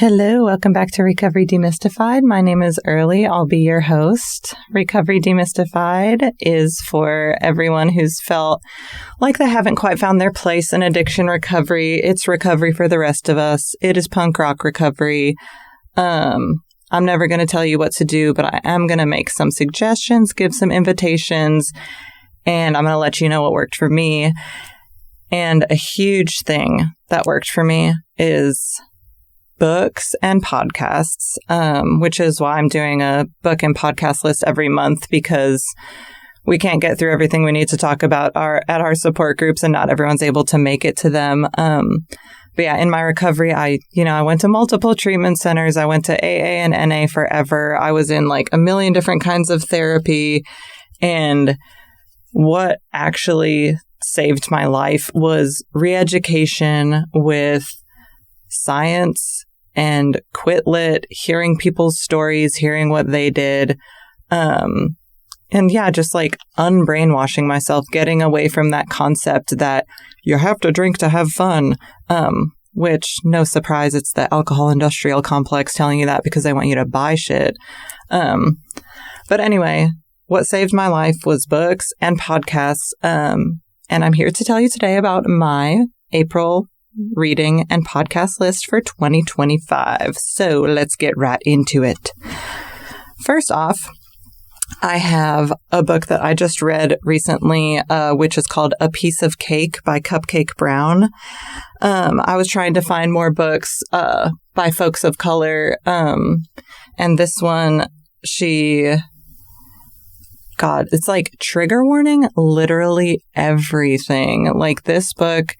Hello, welcome back to Recovery Demystified. My name is Early. I'll be your host. Recovery Demystified is for everyone who's felt like they haven't quite found their place in addiction recovery. It's recovery for the rest of us. It is punk rock recovery. I'm never going to tell you what to do, but I am going to make some suggestions, give some invitations, and I'm going to let you know what worked for me. And a huge thing that worked for me is books and podcasts, which is why I'm doing a book and podcast list every month, because we can't get through everything we need to talk about at our support groups, and not everyone's able to make it to them. But yeah, in my recovery, I went to multiple treatment centers. I went to AA and NA forever. I was in like a million different kinds of therapy. And what actually saved my life was re-education with science and quit lit, hearing people's stories, hearing what they did. And yeah, just like unbrainwashing myself, getting away from that concept that you have to drink to have fun, which, no surprise, it's the alcohol industrial complex telling you that because they want you to buy shit. But anyway, what saved my life was books and podcasts. And I'm here to tell you today about my April reading and podcast list for 2025. So let's get right into it. First off, I have a book that I just read recently, which is called A Piece of Cake by Cupcake Brown. I was trying to find more books by folks of color. And this one, it's like trigger warning, literally everything. Like this book,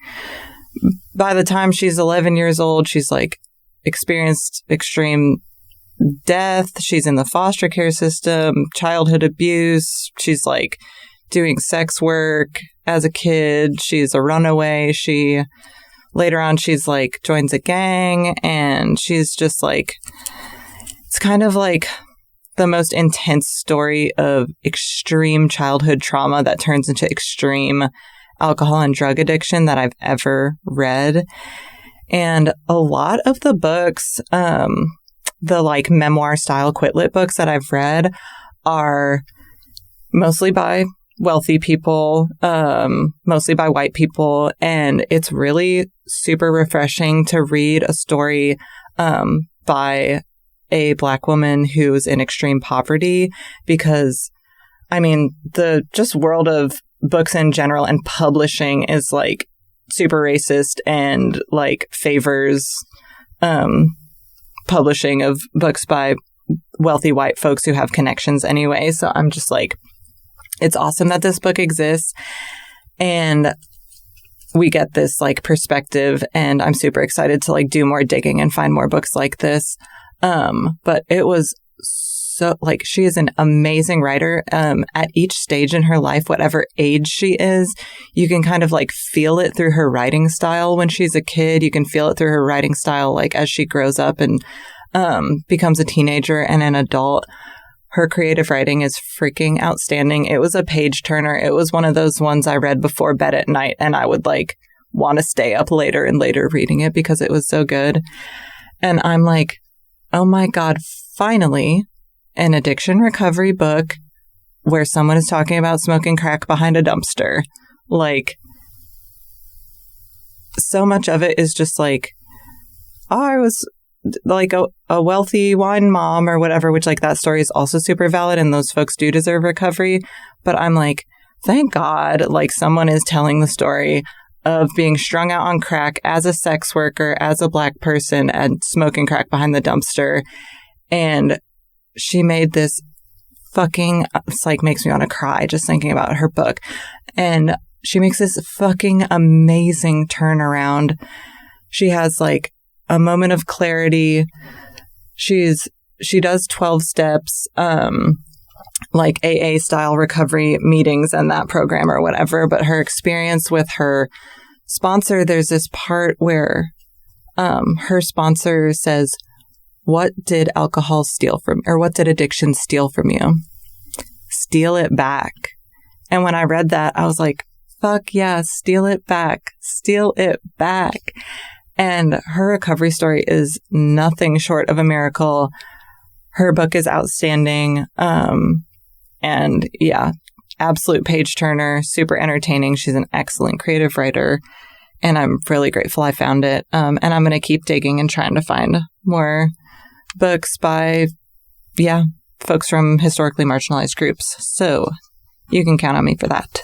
by the time she's 11 years old, she's like experienced extreme death. She's in the foster care system, childhood abuse. She's like doing sex work as a kid. She's a runaway. Later on, she's like joins a gang, and she's just like, it's kind of like the most intense story of extreme childhood trauma that turns into extreme alcohol and drug addiction that I've ever read. And a lot of the books, the like memoir style quit lit books that I've read are mostly by wealthy people, mostly by white people. And it's really super refreshing to read a story by a Black woman who's in extreme poverty, because I mean, the just world of books in general and publishing is like super racist and like favors publishing of books by wealthy white folks who have connections anyway. So I'm just like, it's awesome that this book exists and we get this like perspective, and I'm super excited to like do more digging and find more books like this. But it was so like, she is an amazing writer. At each stage in her life, whatever age she is, you can kind of like feel it through her writing style. When she's a kid, you can feel it through her writing style. Like as she grows up and becomes a teenager and an adult, her creative writing is freaking outstanding. It was a page turner. It was one of those ones I read before bed at night, and I would like want to stay up later and later reading it because it was so good. And I'm like, oh my God, finally an addiction recovery book where someone is talking about smoking crack behind a dumpster. Like, so much of it is just like, oh, I was like a wealthy wine mom or whatever, which like that story is also super valid and those folks do deserve recovery. But I'm like, thank God, like someone is telling the story of being strung out on crack as a sex worker, as a Black person, and smoking crack behind the dumpster. And she made this fucking, it's like makes me want to cry just thinking about her book. And she makes this fucking amazing turnaround. She has like a moment of clarity. She does 12 steps, like AA style recovery meetings and that program or whatever. But her experience with her sponsor, there's this part where her sponsor says, what did alcohol steal from, or what did addiction steal from you? Steal it back. And when I read that, I was like, fuck yeah, steal it back. Steal it back. And her recovery story is nothing short of a miracle. Her book is outstanding. And yeah, absolute page turner, super entertaining. She's an excellent creative writer. And I'm really grateful I found it. And I'm going to keep digging and trying to find more books by, folks from historically marginalized groups. So you can count on me for that.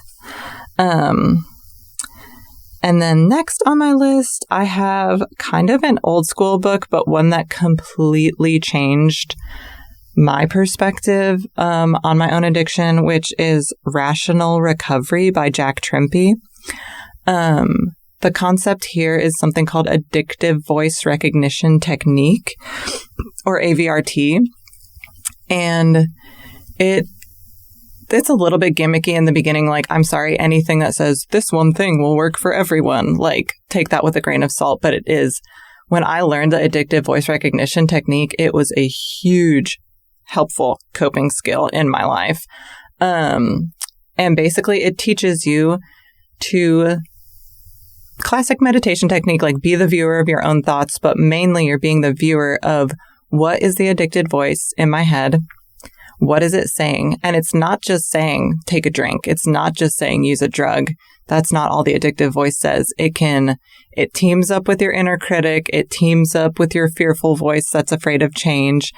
And then next on my list, I have kind of an old school book, but one that completely changed my perspective on my own addiction, which is Rational Recovery by Jack Trimpey. The concept here is something called Addictive Voice Recognition Technique, or AVRT. And it's a little bit gimmicky in the beginning, like, I'm sorry, anything that says this one thing will work for everyone, like, take that with a grain of salt. But it is. When I learned the addictive voice recognition technique, it was a huge, helpful coping skill in my life. And basically, it teaches you to, classic meditation technique, like, be the viewer of your own thoughts, but mainly you're being the viewer of what is the addicted voice in my head. What is it saying? And it's not just saying, take a drink. It's not just saying, use a drug. That's not all the addictive voice says. It teams up with your inner critic. It teams up with your fearful voice that's afraid of change.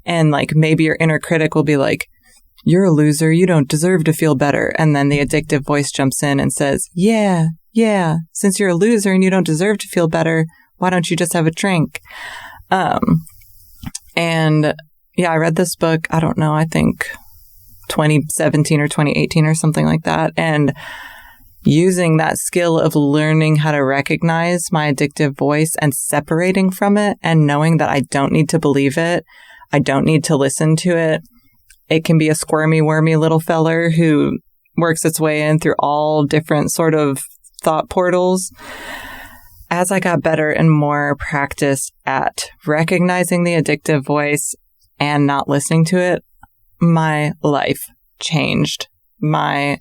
And like, maybe your inner critic will be like, you're a loser. You don't deserve to feel better. And then the addictive voice jumps in and says, yeah, since you're a loser and you don't deserve to feel better, why don't you just have a drink? And yeah, I read this book, I don't know, I think 2017 or 2018 or something like that. And using that skill of learning how to recognize my addictive voice and separating from it and knowing that I don't need to believe it, I don't need to listen to it. It can be a squirmy, wormy little feller who works its way in through all different sort of thought portals. As I got better and more practice at recognizing the addictive voice and not listening to it, my life changed. My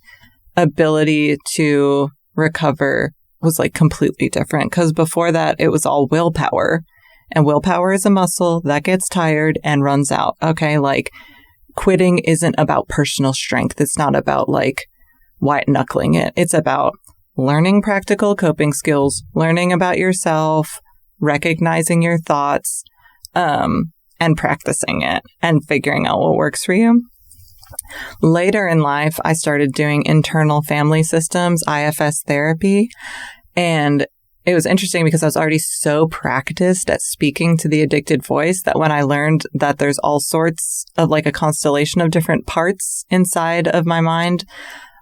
ability to recover was like completely different, because before that, it was all willpower. And willpower is a muscle that gets tired and runs out. Okay, like quitting isn't about personal strength. It's not about like white knuckling it. It's about learning practical coping skills, learning about yourself, recognizing your thoughts, and practicing it and figuring out what works for you. Later in life, I started doing internal family systems, IFS therapy. And it was interesting because I was already so practiced at speaking to the addicted voice that when I learned that there's all sorts of like a constellation of different parts inside of my mind,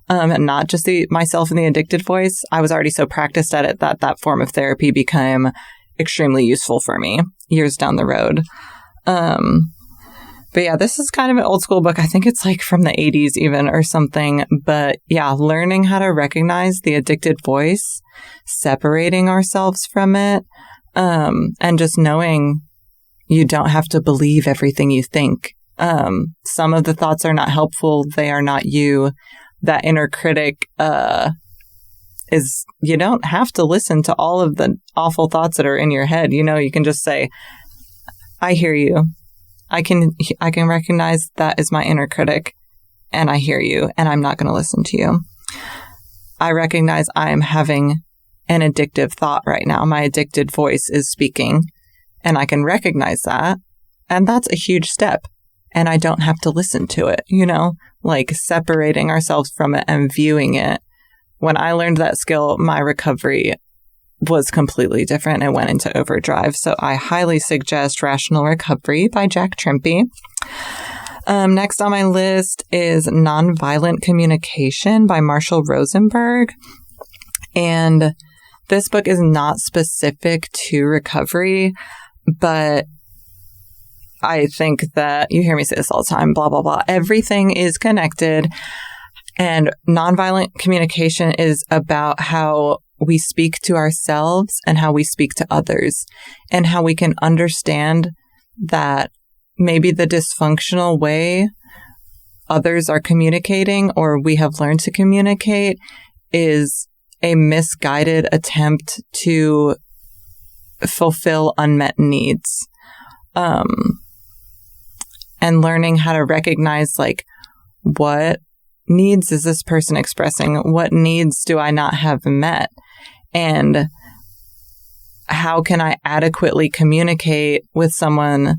and not just myself and the addicted voice, I was already so practiced at it that form of therapy became extremely useful for me years down the road. But yeah, this is kind of an old school book. I think it's like from the 80s even or something. But yeah, learning how to recognize the addicted voice, separating ourselves from it, and just knowing you don't have to believe everything you think. Some of the thoughts are not helpful. They are not you. That inner critic, you don't have to listen to all of the awful thoughts that are in your head. You know, you can just say, I hear you. I can recognize that is my inner critic, and I hear you, and I'm not going to listen to you. I recognize I'm having an addictive thought right now. My addicted voice is speaking, and I can recognize that, and that's a huge step, and I don't have to listen to it, you know, like separating ourselves from it and viewing it. When I learned that skill, my recovery was completely different and went into overdrive. So I highly suggest Rational Recovery by Jack Trimpey. Next on my list is Nonviolent Communication by Marshall Rosenburg. And this book is not specific to recovery, but I think that you hear me say this all the time, blah, blah, blah. Everything is connected. And nonviolent communication is about how we speak to ourselves and how we speak to others, and how we can understand that maybe the dysfunctional way others are communicating or we have learned to communicate is a misguided attempt to fulfill unmet needs. And learning how to recognize, like, what needs is this person expressing? What needs do I not have met? And how can I adequately communicate with someone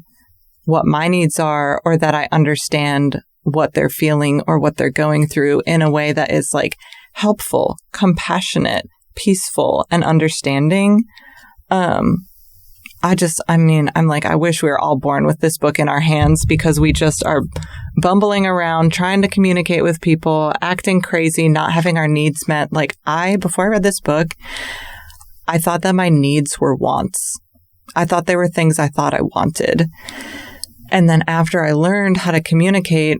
what my needs are, or that I understand what they're feeling or what they're going through in a way that is, like, helpful, compassionate, peaceful, and understanding. I wish we were all born with this book in our hands, because we just are bumbling around trying to communicate with people, acting crazy, not having our needs met. Like, before I read this book, I thought that my needs were wants. I thought they were things I thought I wanted. And then after I learned how to communicate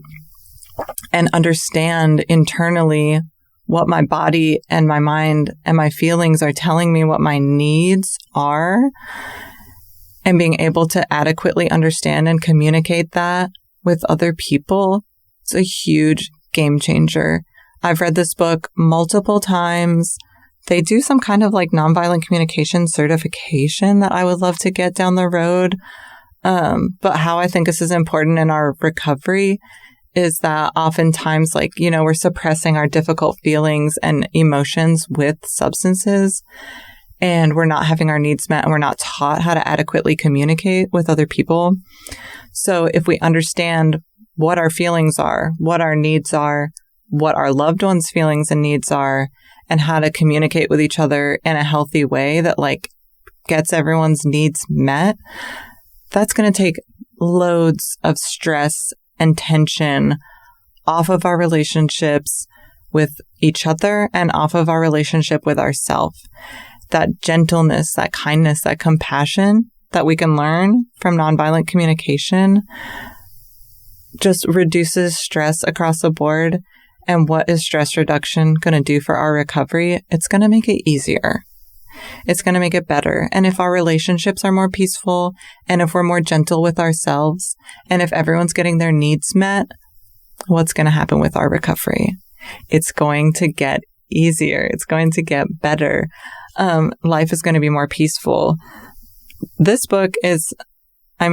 and understand internally what my body and my mind and my feelings are telling me what my needs are, and being able to adequately understand and communicate that with other people, it's a huge game changer. I've read this book multiple times. They do some kind of like nonviolent communication certification that I would love to get down the road. But how I think this is important in our recovery is that oftentimes, like, you know, we're suppressing our difficult feelings and emotions with substances, and we're not having our needs met, and we're not taught how to adequately communicate with other people. So if we understand what our feelings are, what our needs are, what our loved ones' feelings and needs are, and how to communicate with each other in a healthy way that, like, gets everyone's needs met, that's going to take loads of stress and tension off of our relationships with each other and off of our relationship with ourselves. That gentleness, that kindness, that compassion that we can learn from nonviolent communication just reduces stress across the board. And what is stress reduction going to do for our recovery? It's going to make it easier. It's going to make it better. And if our relationships are more peaceful, and if we're more gentle with ourselves, and if everyone's getting their needs met, what's going to happen with our recovery? It's going to get easier. It's going to get better. Life is going to be more peaceful. This book is, I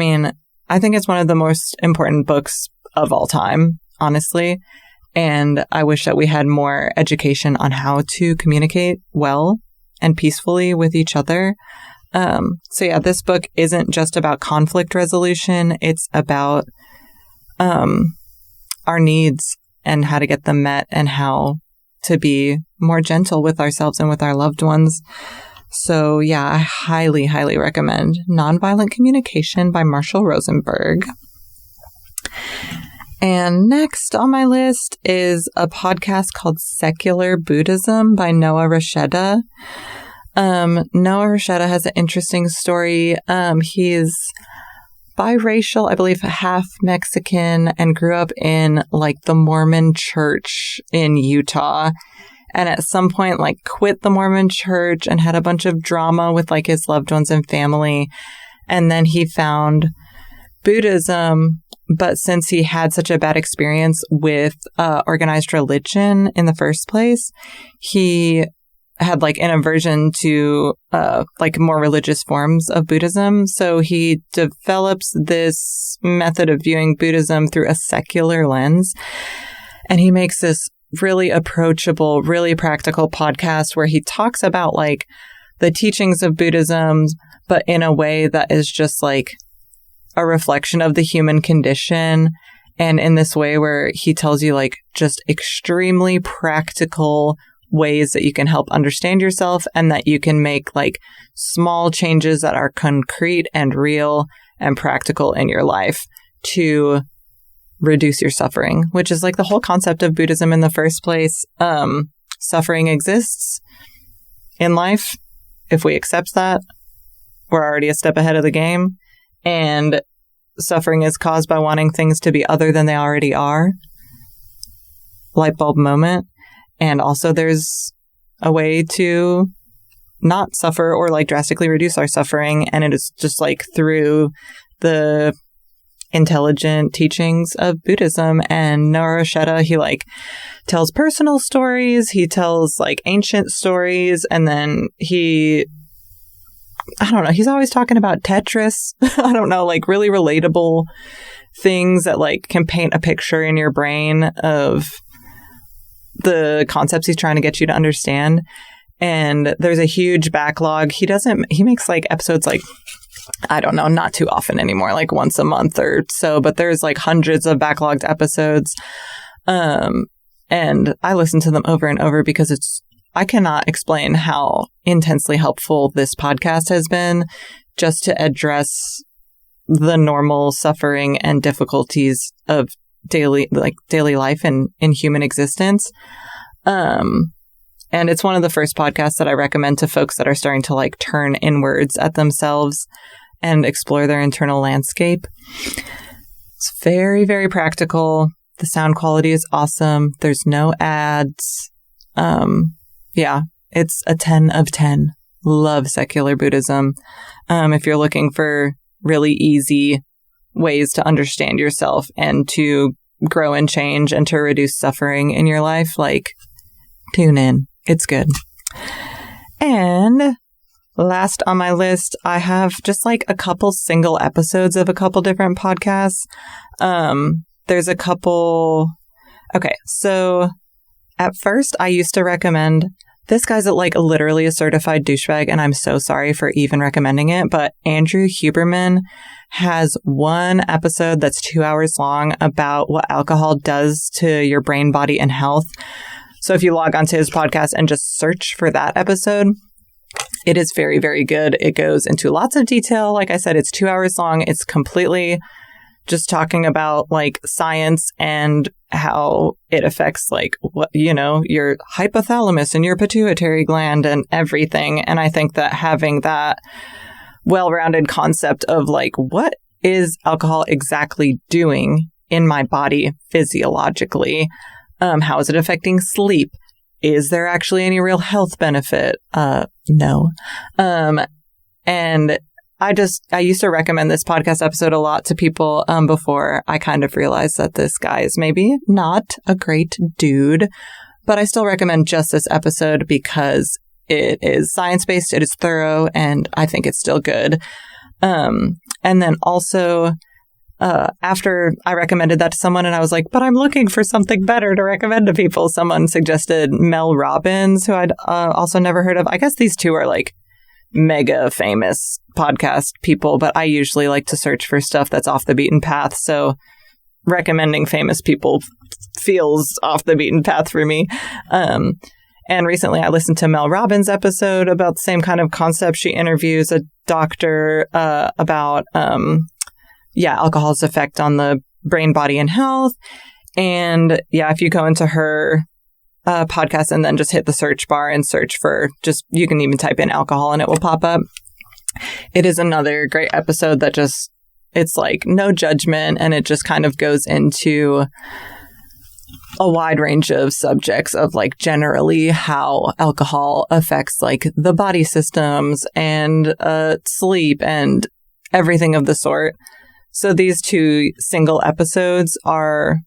think it's one of the most important books of all time, honestly. And I wish that we had more education on how to communicate well and peacefully with each other. This book isn't just about conflict resolution. It's about our needs and how to get them met, and how to be more gentle with ourselves and with our loved ones. So yeah, I highly, highly recommend Nonviolent Communication by Marshall Rosenburg. And next on my list is a podcast called Secular Buddhism by Noah Rasheta. Noah Rasheta has an interesting story. He's biracial, I believe half Mexican, and grew up in like the Mormon church in Utah. And at some point, like, quit the Mormon church and had a bunch of drama with like his loved ones and family. And then he found Buddhism. But since he had such a bad experience with organized religion in the first place, he had like an aversion to like more religious forms of Buddhism. So he develops this method of viewing Buddhism through a secular lens. And he makes this really approachable, really practical podcast where he talks about like the teachings of Buddhism, but in a way that is just like a reflection of the human condition. And in this way where he tells you like just extremely practical ways that you can help understand yourself, and that you can make like small changes that are concrete and real and practical in your life to reduce your suffering, which is like the whole concept of Buddhism in the first place. Suffering exists in life. If we accept that, we're already a step ahead of the game. And suffering is caused by wanting things to be other than they already are. Light bulb moment. And also there's a way to not suffer or like drastically reduce our suffering. And it is just like through the intelligent teachings of Buddhism. And Noah Rasheta, he like tells personal stories. He tells like ancient stories. And then he I don't know, he's always talking about Tetris. I don't know, like really relatable things that like can paint a picture in your brain of the concepts he's trying to get you to understand. And there's a huge backlog. He makes like episodes like, I don't know, not too often anymore, like once a month or so, but there's like hundreds of backlogged episodes. And I listen to them over and over because I cannot explain how intensely helpful this podcast has been just to address the normal suffering and difficulties of daily life and in human existence. And it's one of the first podcasts that I recommend to folks that are starting to like turn inwards at themselves and explore their internal landscape. It's very, very practical. The sound quality is awesome. There's no ads. Yeah, it's a 10 of 10. Love secular Buddhism. If you're looking for really easy ways to understand yourself and to grow and change and to reduce suffering in your life, like, tune in. It's good. And last on my list, I have just like a couple single episodes of a couple different podcasts. There's a couple. Okay, so at first I used to recommend, this guy's like literally a certified douchebag, and I'm so sorry for even recommending it, but Andrew Huberman has one episode that's 2 hours long about what alcohol does to your brain, body, and health. So if you log onto his podcast and just search for that episode, it is very, very good. It goes into lots of detail. Like I said, it's 2 hours long. It's completely just talking about like science and how it affects like what, your hypothalamus and your pituitary gland and everything. And I think that having that well-rounded concept of like, what is alcohol exactly doing in my body physiologically? How is it affecting sleep? Is there actually any real health benefit? No. And I used to recommend this podcast episode a lot to people before I kind of realized that this guy is maybe not a great dude, but I still recommend just this episode because it is science-based, it is thorough, and I think it's still good. And then also, after I recommended that to someone and I was like, but I'm looking for something better to recommend to people, someone suggested Mel Robbins, who I'd also never heard of. I guess these two are like mega famous podcast people, but I usually like to search for stuff that's off the beaten path. So recommending famous people feels off the beaten path for me. And recently I listened to Mel Robbins' episode about the same kind of concept. She interviews a doctor about alcohol's effect on the brain, body, and health. And yeah, if you go into her podcast and then just hit the search bar and search for you can even type in alcohol and it will pop up. It is another great episode that it's like no judgment, and it just kind of goes into a wide range of subjects of like generally how alcohol affects like the body systems and sleep and everything of the sort. So these two single episodes are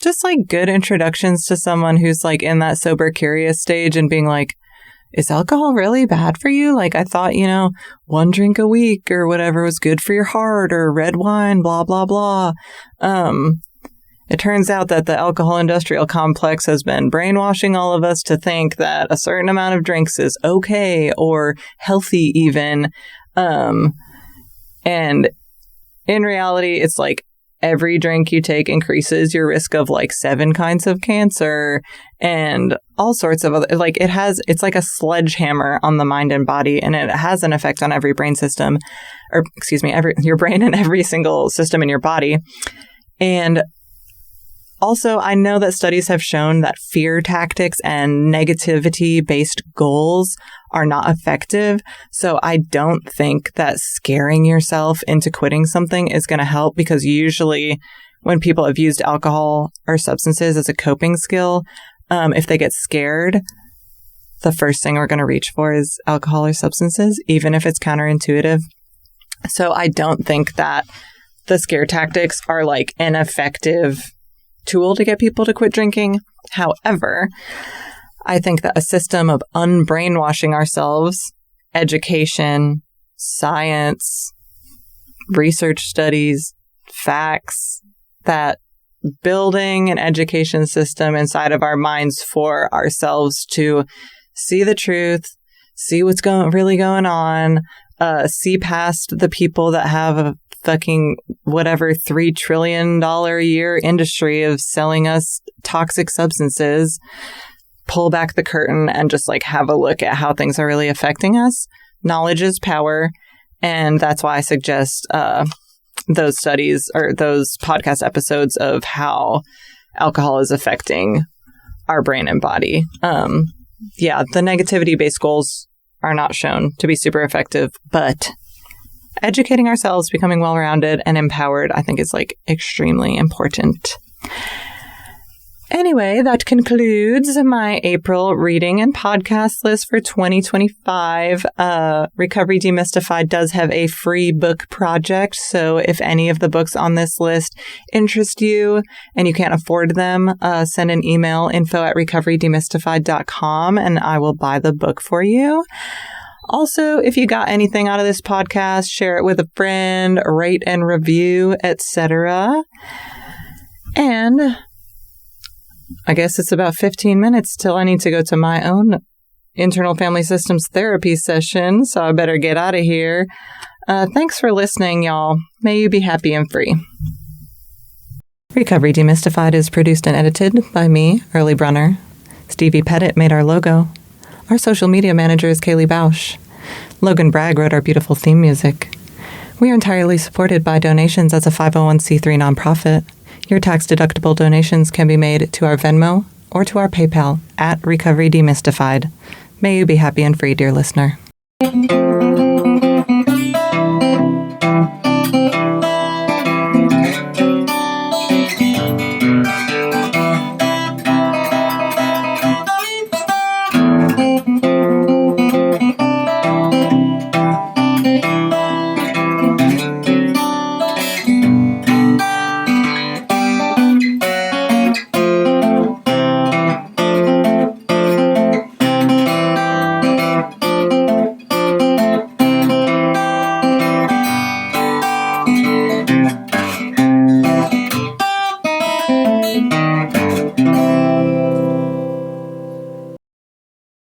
just like good introductions to someone who's like in that sober curious stage and being like, is alcohol really bad for you? Like I thought, 1 drink a week or whatever was good for your heart, or red wine, blah, blah, blah. It turns out that the alcohol industrial complex has been brainwashing all of us to think that a certain amount of drinks is okay or healthy even. And in reality, it's like every drink you take increases your risk of like 7 kinds of cancer and all sorts of other, like it's like a sledgehammer on the mind and body, and it has an effect on every brain system, or excuse me, your brain and every single system in your body. And also, I know that studies have shown that fear tactics and negativity-based goals are not effective. So I don't think that scaring yourself into quitting something is going to help, because usually when people have used alcohol or substances as a coping skill, if they get scared, the first thing we're going to reach for is alcohol or substances, even if it's counterintuitive. So I don't think that the scare tactics are like an effective tool to get people to quit drinking. However, I think that a system of unbrainwashing ourselves education, science, research studies, facts, that building an education system inside of our minds for ourselves to see the truth, see what's really going on, see past the people that have a fucking whatever $3 trillion a year industry of selling us toxic substances, pull back the curtain and just like have a look at how things are really affecting us. Knowledge is power. And that's why I suggest those studies or those podcast episodes of how alcohol is affecting our brain and body. The negativity-based goals are not shown to be super effective, but educating ourselves, becoming well-rounded and empowered, I think is like extremely important. Anyway, that concludes my April reading and podcast list for 2025. Recovery Demystified does have a free book project, so if any of the books on this list interest you and you can't afford them, send an email, info@recoverydemystified.com, and I will buy the book for you. Also, if you got anything out of this podcast, share it with a friend, rate and review, etc. And I guess it's about 15 minutes till I need to go to my own internal family systems therapy session, so I better get out of here. Thanks for listening, y'all. May you be happy and free. Recovery Demystified is produced and edited by me, Early Brunner. Stevie Petet made our logo. Our social media manager is Kaylee Bausch. Logan Bragg wrote our beautiful theme music. We are entirely supported by donations as a 501c3 nonprofit. Your tax-deductible donations can be made to our Venmo or to our PayPal at Recovery Demystified. May you be happy and free, dear listener.